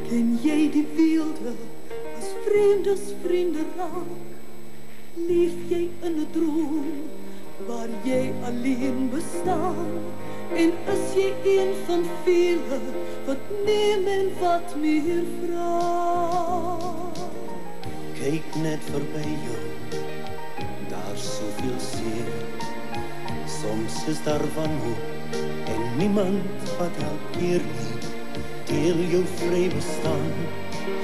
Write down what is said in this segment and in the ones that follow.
Ken jy die weelde as vreemdes vriende raak? Leef jy in 'n droom waar jy alleen bestaan? En is jy een van vele wat neem en wat meer vra? Kyk net verby jou, daar's soveel seer. Soms is daar wanhoop en niemand wat help keer nie. Deel jou vry bestaan,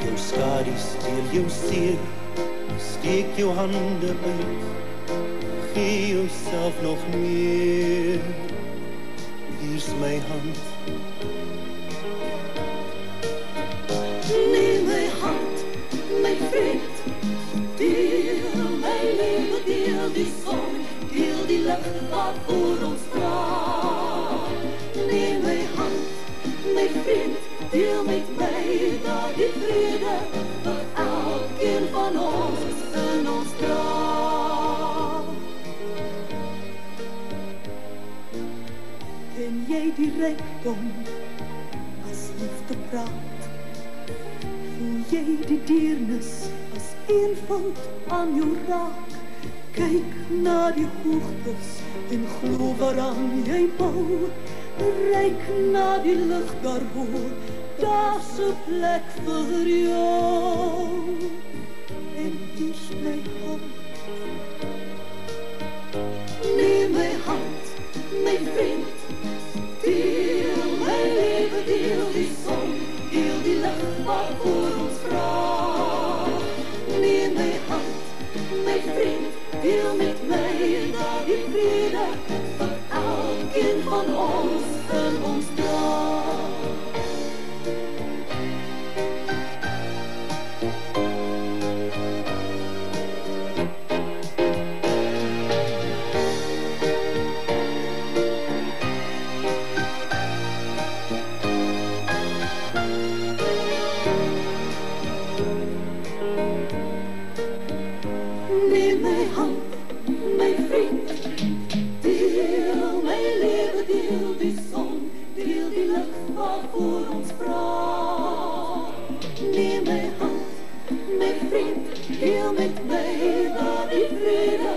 jou skadu's deel jou seer. Steek jou hande uit, gee jouself nog meer. Hier's my hand. Neem my hand, my vriend, deel my lewe, deel die son, deel die lig wat voor ons dra. Neem my hand, my vriend, deel met my daardie vrede wat elkeen van ons in ons dra. Ken jy die rykdom as liefde praat? Voel jy die deernis as eenvoud aan jou raak? Kyk na die hoogtes en glo waaraan jy bou. Ryk na die lig daarboor, daar's 'n plek vir jou. En hier's my hand. Neem my hand, my vriend, deel my lewe, deel die son, deel die lig wat voor ons vra. Neem my hand, my vriend, deel met my daardie vrede wat elkeen van ons in ons dra. Neem my hand, my vriend, deel my lewe, deel die son, deel die lig wat voor ons vra. Neem my hand, my vriend, deel met my daardie vrede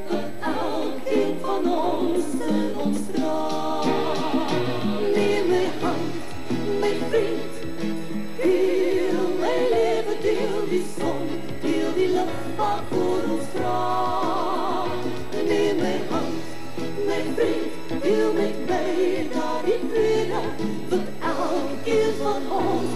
wat elkeen van ons in ons dra. Neem my hand, my vriend, deel my lewe, deel die son, deel die lig wat voor ons vra. Neem my hand, my vriend, deel met my daardie vrede wat elkeen van ons